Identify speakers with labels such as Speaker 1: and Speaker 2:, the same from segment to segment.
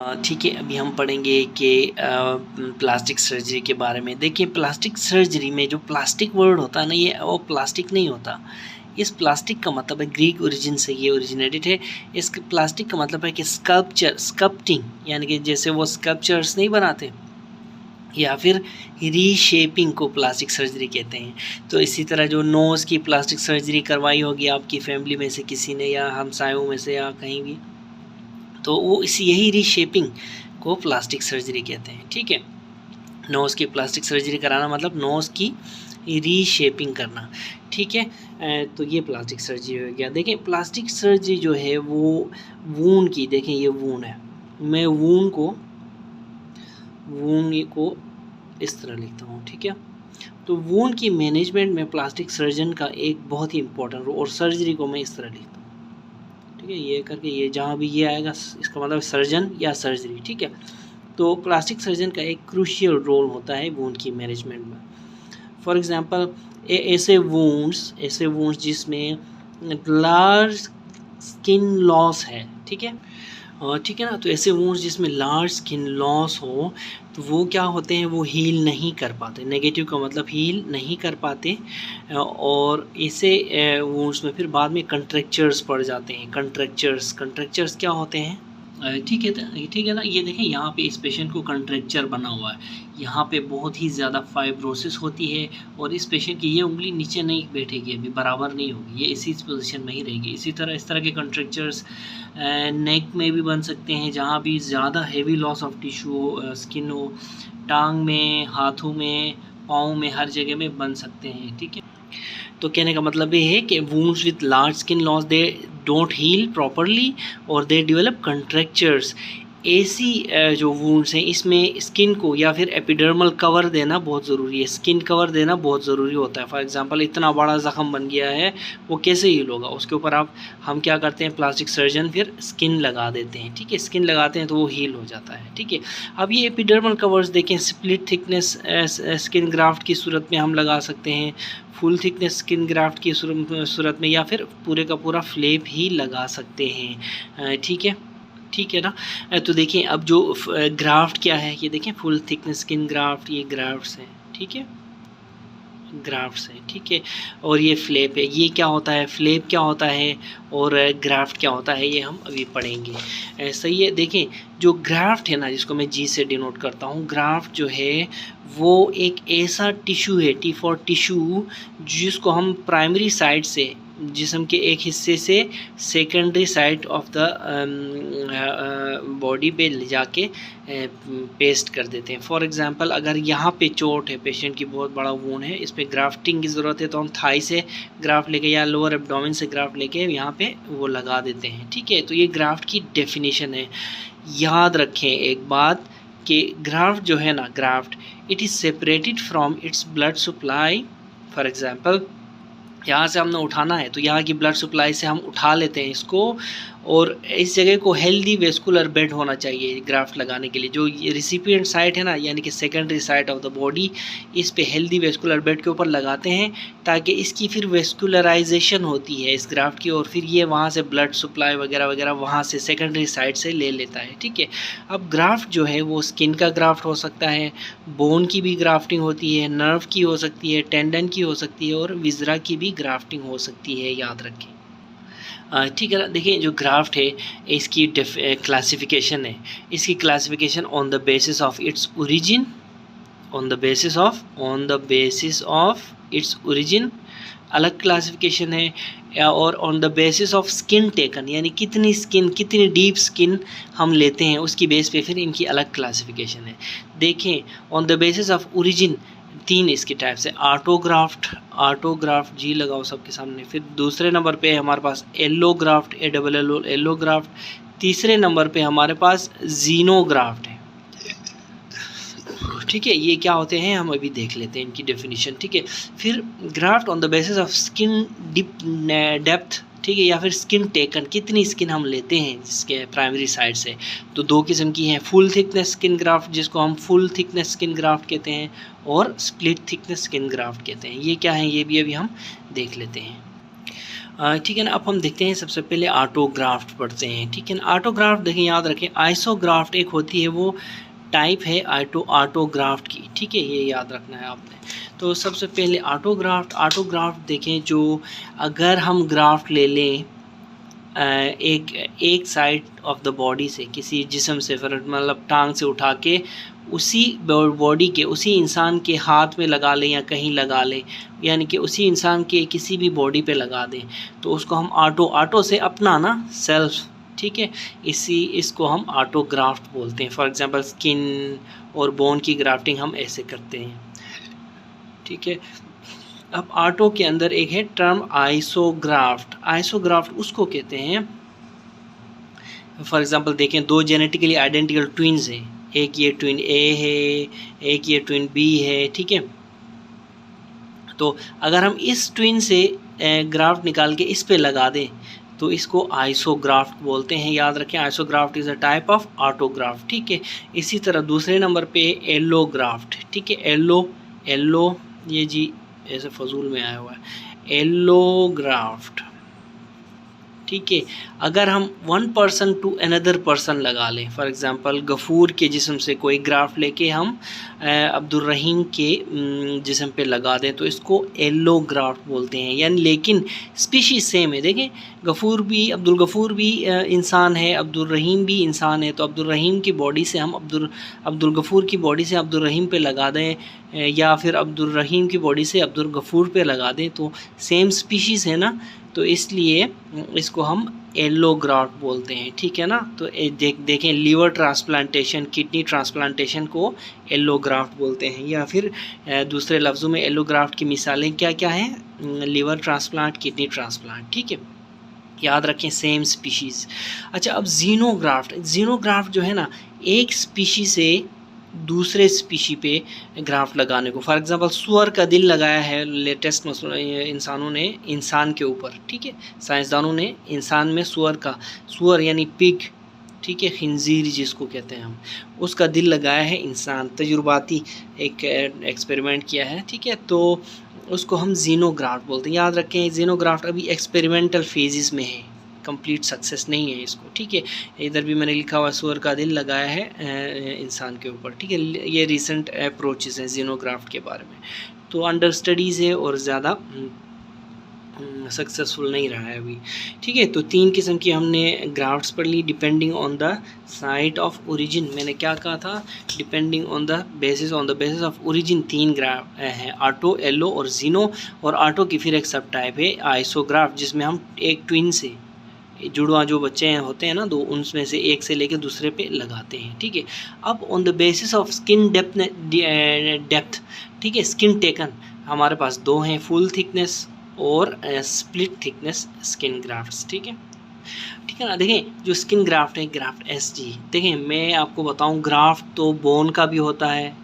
Speaker 1: ठीक है, अभी हम पढ़ेंगे कि प्लास्टिक सर्जरी के बारे में। देखिए, प्लास्टिक सर्जरी में जो प्लास्टिक वर्ड होता है ना, ये वो प्लास्टिक नहीं होता। इस प्लास्टिक का मतलब है, ग्रीक ओरिजिन से ये ओरिजिनेटेड है। इस प्लास्टिक का मतलब है कि स्कल्पटिंग, यानी कि जैसे वो स्कल्पचर्स नहीं बनाते, या फिर रीशेपिंग को प्लास्टिक सर्जरी कहते हैं। तो इसी तरह जो नोज़ की प्लास्टिक सर्जरी करवाई होगी आपकी फैमिली में से किसी ने, या हमसायों में से, या कहीं भी, तो वो यही रीशेपिंग को प्लास्टिक सर्जरी कहते हैं। ठीक है, नोज़ की प्लास्टिक सर्जरी कराना मतलब नोज़ की रीशेपिंग करना। ठीक है, तो ये प्लास्टिक सर्जरी हो गया। देखें, प्लास्टिक सर्जरी जो है वो वूंड की, देखें ये वूंड है, मैं वूंड को इस तरह लिखता हूँ। ठीक है, तो वूंड की मैनेजमेंट में प्लास्टिक सर्जन का एक बहुत ही इंपॉर्टेंट रोल, और सर्जरी को मैं इस तरह लिखता हूँ। ठीक है, ये करके ये जहाँ भी ये आएगा इसका मतलब सर्जन या सर्जरी। ठीक है, तो प्लास्टिक सर्जन का एक क्रूशियल रोल होता है वूंड की मैनेजमेंट में। फॉर एग्जांपल, ऐसे वूंड्स जिसमें लार्ज स्किन लॉस है। ठीक है, ठीक है ना, तो ऐसे वूंड्स जिसमें लार्ज स्किन लॉस हो, तो वो क्या होते हैं, वो हील नहीं कर पाते। नेगेटिव का मतलब हील नहीं कर पाते, और ऐसे वूंड्स में फिर बाद में कंट्रैक्चर्स पड़ जाते हैं। कंट्रैक्चर्स क्या होते हैं? ठीक है ना, ये देखें यहाँ पे इस पेशेंट को कंट्रैक्चर बना हुआ है, यहाँ पे बहुत ही ज़्यादा फाइब्रोसिस होती है, और इस पेशेंट की ये उंगली नीचे नहीं बैठेगी, अभी बराबर नहीं होगी, ये इसी पोजीशन में ही रहेगी। इसी तरह इस तरह के कंट्रैक्चर्स नेक में भी बन सकते हैं, जहाँ भी ज़्यादा heavy loss of tissue skin हो, टांग में, हाथों में, पाँव में, हर जगह में बन सकते हैं। ठीक है, तो कहने का मतलब ये है कि wounds with large skin loss they don't heal properly और दे डेवलप कंट्रैक्चर्स। ऐसी जो वूंड्स हैं, इसमें स्किन को या फिर एपिडर्मल कवर देना बहुत ज़रूरी है। स्किन कवर देना बहुत ज़रूरी होता है। फॉर एग्जांपल, इतना बड़ा ज़ख़म बन गया है, वो कैसे हील होगा? उसके ऊपर हम क्या करते हैं, प्लास्टिक सर्जन फिर स्किन लगा देते हैं। ठीक है, स्किन लगाते हैं तो वो हील हो जाता है। ठीक है, अब ये एपिडर्मल कवर्स देखें, स्प्लिट थिकनेस स्किन ग्राफ्ट की सूरत में हम लगा सकते हैं, फुल थिकनेस स्किन ग्राफ्ट की सूरत में, या फिर पूरे का पूरा फ्लेप ही लगा सकते हैं। ठीक है ना। तो देखिए, अब जो ग्राफ्ट क्या है, ये देखें, फुल थिकनेस स्किन ग्राफ्ट, ये ग्राफ्ट्स हैं। ठीक है, ग्राफ्ट्स हैं। ठीक है, और ये फ्लेप है। ये क्या होता है, फ्लेप क्या होता है, और ग्राफ्ट क्या होता है, ये हम अभी पढ़ेंगे। सही है। देखें, जो ग्राफ्ट है ना, जिसको मैं जी से डिनोट करता हूँ, ग्राफ्ट जो है वो एक ऐसा टिश्यू है, टी फॉर टिश्यू, जिसको हम प्राइमरी साइड से, जिस्म के एक हिस्से से secondary side of the body पे ले जाके पेस्ट कर देते हैं। फॉर एग्जांपल, अगर यहाँ पे चोट है, पेशेंट की बहुत बड़ा वूंड है, इस पे ग्राफ्टिंग की ज़रूरत है, तो हम थाई से ग्राफ्ट लेके या लोअर एब्डोमेन से ग्राफ्ट लेके यहाँ पे वो लगा देते हैं। ठीक है, तो ये ग्राफ्ट की डेफिनेशन है। याद रखें एक बात कि ग्राफ्ट जो है ना, graft, it is separated from its blood supply. For example, यहाँ से हमने उठाना है, तो यहाँ की ब्लड सप्लाई से हम उठा लेते हैं इसको, और इस जगह को हेल्दी वेस्कुलर बेड होना चाहिए ग्राफ्ट लगाने के लिए। जो ये रिसिपिएंट साइट है ना, यानी कि secondary site of the body, इस पे हेल्दी वेस्कुलर बेड के ऊपर लगाते हैं, ताकि इसकी फिर वेस्कुलराइजेशन होती है इस ग्राफ्ट की, और फिर ये वहाँ से ब्लड सप्लाई वगैरह वगैरह वहाँ से सेकेंडरी साइट से ले लेता है। ठीक है, अब ग्राफ्ट जो है वो स्किन का ग्राफ्ट हो सकता है, बोन की भी ग्राफ्टिंग होती है, नर्व की हो सकती है, टेंडन की हो सकती है, और विजरा की भी ग्राफ्टिंग हो सकती है। याद रखें। ठीक है ना। देखिए, जो ग्राफ्ट है, इसकी क्लासिफिकेशन है। इसकी classification on the basis of its origin, on the basis of its origin अलग क्लासिफिकेशन है, और on the basis of skin taken, यानी कितनी डीप स्किन हम लेते हैं, उसकी बेस पे फिर इनकी अलग क्लासिफिकेशन है। देखें, on the basis of origin 3 इसके टाइप्स है। आटोग्राफ्ट, जी लगाओ सबके सामने। फिर दूसरे नंबर पे हमारे पास एलोग्राफ्ट, एलोग्राफ्ट। तीसरे नंबर पे हमारे पास जीनोग्राफ्ट है। ठीक है, ये क्या होते हैं हम अभी देख लेते हैं इनकी डेफिनेशन। ठीक है, फिर graft on the basis of skin depth, ठीक है, या फिर स्किन टेकन, कितनी स्किन हम लेते हैं जिसके प्राइमरी साइड से। तो 2 किस्म की हैं, फुल थिकनेस स्किन ग्राफ्ट, जिसको हम फुल थिकनेस स्किन ग्राफ्ट कहते हैं, और स्प्लिट थिकनेस स्किन ग्राफ्ट कहते हैं। ये क्या है, ये भी अभी हम देख लेते हैं। ठीक है ना। अब हम देखते हैं सबसे पहले ऑटोग्राफ्ट पढ़ते हैं, ठीक है ना। ऑटोग्राफ्ट देखें, याद रखें, आइसोग्राफ्ट एक होती है, वो टाइप है ऑटोग्राफ्ट की, ठीक है, ये याद रखना है आपने। तो सबसे पहले ऑटोग्राफ्ट देखें, जो अगर हम ग्राफ्ट ले लें एक साइड ऑफ द बॉडी से, किसी जिस्म से, फिर मतलब टांग से उठा के उसी बॉडी के, उसी इंसान के हाथ में लगा लें या कहीं लगा लें, यानी कि उसी इंसान के किसी भी बॉडी पे लगा दें, तो उसको हम ऑटो से अपना ना सेल्फ, ठीक है, इसको हम ऑटोग्राफ्ट बोलते हैं। फॉर एग्जांपल स्किन और बोन की ग्राफ्टिंग हम ऐसे करते हैं, ठीक है। अब ऑटो के अंदर एक है टर्म आइसोग्राफ्ट उसको कहते हैं, फॉर एग्जांपल देखें, दो जेनेटिकली आइडेंटिकल ट्विन्स हैं, एक ये ट्विन ए है, एक ये ट्विन बी है, ठीक है। तो अगर हम इस ट्विन से ग्राफ्ट निकाल के इस पे लगा दें तो इसको आइसोग्राफ्ट बोलते हैं, याद रखें। Isograft is a type of autographed, ठीक है। इसी तरह दूसरे नंबर पे एलोग्राफ्ट, ठीक है। एलो ये जी ऐसे फजूल में आया हुआ है, एलोग्राफ्ट, ठीक है। अगर हम one person to another person लगा लें, फॉर एग्जांपल गफूर के जिस्म से कोई ग्राफ्ट लेके हम अब्दुल रहीम के जिस्म पे लगा दें तो इसको एलोग्राफ्ट बोलते हैं, यानी लेकिन स्पीशीज सेम है। देखें, अब्दुल गफूर भी इंसान है, अब्दुल रहीम भी इंसान है, तो अब्दुल रहीम की बॉडी से हम अब्दुल गफूर की बॉडी से अब्दुल रहीम पे लगा दें, या फिर अब्दुल रहीम की बॉडी से अब्दुल गफूर पे लगा दें, तो सेम स्पीशीज़ है ना, तो इसलिए इसको हम एलोग्राफ्ट बोलते हैं, ठीक है ना। तो देखें, लीवर ट्रांसप्लांटेशन, किडनी ट्रांसप्लांटेशन को एलोग्राफ्ट बोलते हैं, या फिर दूसरे लफ्ज़ों में एलोग्राफ्ट की मिसालें क्या क्या हैं, लीवर ट्रांसप्लांट, किडनी ट्रांसप्लांट, ठीक है, याद रखें, सेम स्पीशीज़। अच्छा, अब जीनोग्राफ्ट जो है ना, एक स्पीशी से दूसरे स्पीशी पे ग्राफ्ट लगाने को, फॉर एग्जांपल सुअर का दिल लगाया है लेटेस्ट इंसानों ने इंसान के ऊपर, ठीक है, साइंसदानों ने इंसान में सुअर यानी पिग, ठीक है, खिंजीर जिसको कहते हैं हम, उसका दिल लगाया है इंसान, तजुर्बाती एक एक्सपेरिमेंट किया है, ठीक है, तो उसको हम जीनोग्राफ्ट बोलते हैं। याद रखें, जीनोग्राफ्ट अभी एक्सपेरिमेंटल फेजेस में है, कंप्लीट सक्सेस नहीं है इसको, ठीक है। इधर भी मैंने लिखा हुआ सुअर का दिल लगाया है इंसान के ऊपर, ठीक है। ये रिसेंट अप्रोचेस हैं जीनोग्राफ्ट के बारे में, तो अंडर स्टडीज़ है और ज़्यादा सक्सेसफुल नहीं रहा है अभी, ठीक है। तो 3 किस्म की हमने ग्राफ्ट्स पढ़ ली, depending on the site of origin. मैंने क्या कहा था, depending on the basis of origin 3 graft हैं, ऑटो, एलो और जीनो। और ऑटो की फिर एक सब टाइप है आइसोग्राफ्ट, जिसमें हम एक ट्विन से जुड़वा जो बच्चे होते हैं ना, दो, उनमें से एक से लेकर दूसरे पे लगाते हैं, ठीक है। अब on the basis of skin depth, ठीक है, स्किन टेकन हमारे पास 2 हैं, फुल थिकनेस और स्प्लिट थिकनेस स्किन ग्राफ्ट्स, ठीक है, ठीक है ना। देखें, जो स्किन ग्राफ्ट है, ग्राफ्ट एसजी, देखें मैं आपको बताऊं, ग्राफ्ट तो बोन का भी होता है,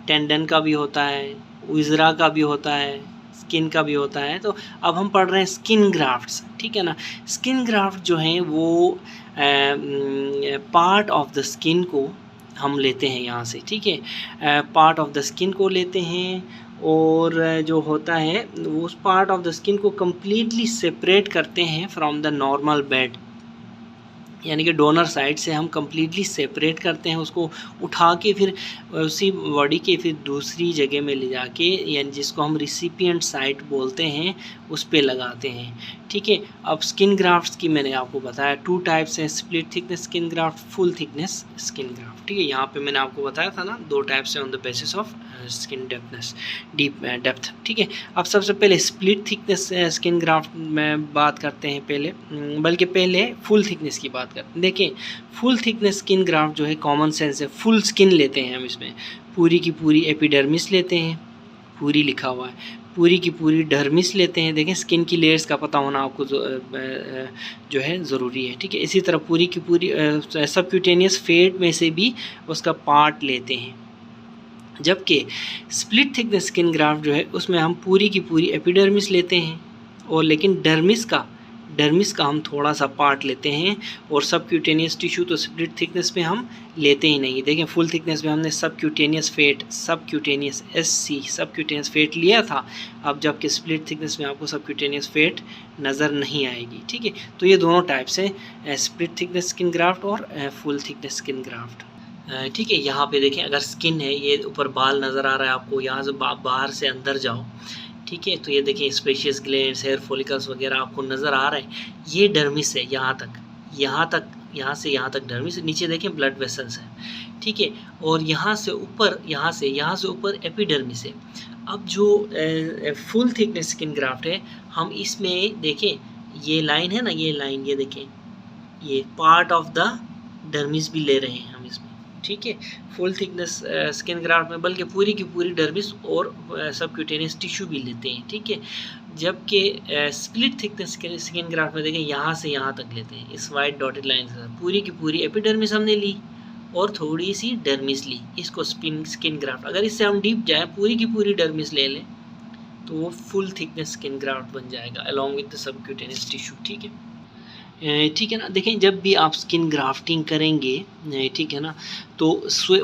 Speaker 1: टेंडन का भी होता है, विजरा का भी होता है, स्किन का भी होता है। तो अब हम पढ़ रहे हैं स्किन ग्राफ्ट्स, ठीक है ना। स्किन ग्राफ्ट जो हैं वो पार्ट ऑफ द स्किन को हम लेते हैं यहाँ से, ठीक है, पार्ट ऑफ द स्किन को लेते हैं, और जो होता है वो उस पार्ट ऑफ द स्किन को कम्प्लीटली सेपरेट करते हैं फ्रॉम द नॉर्मल बेड, यानी कि डोनर साइड से हम कम्प्लीटली सेपरेट करते हैं, उसको उठा के फिर उसी बॉडी के फिर दूसरी जगह में ले जाके, यानी जिसको हम रिसिपिएंट साइट बोलते हैं, उस पे लगाते हैं, ठीक है। अब स्किन ग्राफ्ट्स की मैंने आपको बताया 2 टाइप्स हैं, split thickness skin graft, full thickness skin graft, ठीक है। यहाँ पे मैंने आपको बताया था ना 2 टाइप्स हैं on the basis of skin depth, ठीक है। अब सबसे पहले स्प्लिट थिकनेस स्किन ग्राफ्ट में बात करते हैं पहले फुल थिकनेस की बात करते हैं। देखें, फुल थिकनेस स्किन ग्राफ्ट जो है कॉमन सेंस है, फुल स्किन लेते हैं हम, इसमें पूरी की पूरी एपिडर्मिस लेते हैं, पूरी लिखा हुआ है, पूरी की पूरी डर्मिस लेते हैं। देखें, स्किन की लेयर्स का पता होना आपको जो है ज़रूरी है, ठीक है। इसी तरह पूरी की पूरी सबक्यूटेनियस फेट में से भी उसका पार्ट लेते हैं, जबकि स्प्लिट थिकनेस स्किन ग्राफ्ट जो है उसमें हम पूरी की पूरी एपिडर्मिस लेते हैं, और लेकिन डर्मिस का डर्मिस का हम थोड़ा सा पार्ट लेते हैं और सबक्यूटेनियस टिश्यू तो स्प्लिट थिकनेस में हम लेते ही नहीं। देखें फुल थिकनेस में हमने सबक्यूटेनियस फेट लिया था, अब जबकि स्प्लिट थिकनेस में आपको सबक्यूटेनियस फेट नज़र नहीं आएगी। ठीक है, तो ये दोनों टाइप्स हैं, स्प्लिट थिकनेस स्किन ग्राफ्ट और फुल थिकनेस स्किन ग्राफ्ट। ठीक है, यहाँ पे देखें अगर स्किन है, ये ऊपर बाल नज़र आ रहा है आपको, यहाँ से बाहर से अंदर जाओ, ठीक है, तो ये देखें स्पेशियस ग्लैंड्स, हेयर फॉलिकल्स वगैरह आपको नज़र आ रहा है, ये डर्मिस है, यहाँ से यहाँ तक डर्मिस, नीचे देखें ब्लड वेसल्स है। ठीक है, और यहाँ से ऊपर एपिडर्मिस है। अब जो फुल थिकनेस स्किन ग्राफ्ट है, हम इसमें देखें ये लाइन है ना, ये लाइन, ये देखें ये पार्ट ऑफ द डर्मिस भी ले रहे हैं हम इसमें। ठीक है, फुल थिकनेस स्किन ग्राफ्ट में बल्कि पूरी की पूरी डर्मिस और सबक्यूटेनियस टिश्यू भी लेते हैं। ठीक है, जबकि स्प्लिट थिकनेस स्किन ग्राफ्ट में देखें यहाँ से यहाँ तक लेते हैं, इस वाइट डॉटेड लाइन के साथ पूरी की पूरी एपिडर्मिस हमने ली और थोड़ी सी डर्मिस ली, इसको स्किन ग्राफ्ट। अगर इससे हम डीप जाए, पूरी की पूरी डर्मिस ले लें, तो वो फुल थिकनेस स्किन ग्राफ्ट बन जाएगा along with the subcutaneous tissue. ठीक है, ठीक है ना। देखें जब भी आप स्किन ग्राफ्टिंग करेंगे, ठीक है ना, तो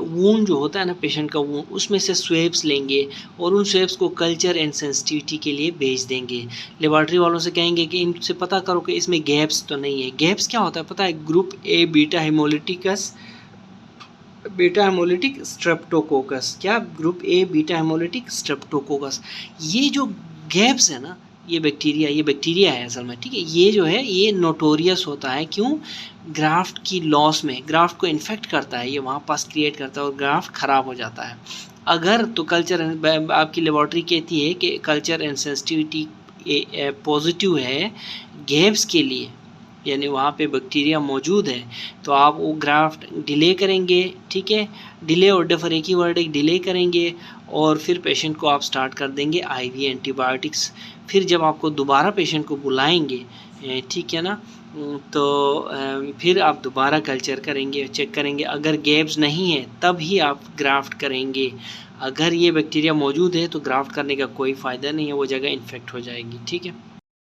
Speaker 1: वूंड जो होता है ना पेशेंट का वूंड, उसमें से स्वेब्स लेंगे और उन स्वेब्स को कल्चर एंड सेंसिटिविटी के लिए भेज देंगे। लेबॉर्ट्री वालों से कहेंगे कि इनसे पता करो कि इसमें गैप्स तो नहीं है। गैप्स क्या होता है पता है? Group A beta hemolytic streptococcus. क्या? Group A beta hemolytic streptococcus. ये जो गैप्स है ना, ये बैक्टीरिया है असल में। ठीक है, ये जो है ये नोटोरियस होता है। क्यों? ग्राफ्ट की लॉस में ग्राफ्ट को इन्फेक्ट करता है, ये वहाँ पास क्रिएट करता है और ग्राफ्ट ख़राब हो जाता है। अगर तो कल्चर, आपकी लेबॉर्ट्री कहती है कि कल्चर एंड सेंसिटिविटी पॉजिटिव है गैप्स के लिए, यानी वहाँ पे बैक्टीरिया मौजूद है, तो आप वो ग्राफ्ट डिले करेंगे। ठीक है, डिले और डेफर एक ही वर्ड है, डिले करेंगे और फिर पेशेंट को आप स्टार्ट कर देंगे आईवी एंटीबायोटिक्स। फिर जब आपको दोबारा पेशेंट को बुलाएंगे, ठीक है ना, तो फिर आप दोबारा कल्चर करेंगे, चेक करेंगे। अगर गैप्स नहीं है तब ही आप ग्राफ्ट करेंगे। अगर ये बैक्टीरिया मौजूद है तो ग्राफ्ट करने का कोई फ़ायदा नहीं है, वो जगह इन्फेक्ट हो जाएगी। ठीक है।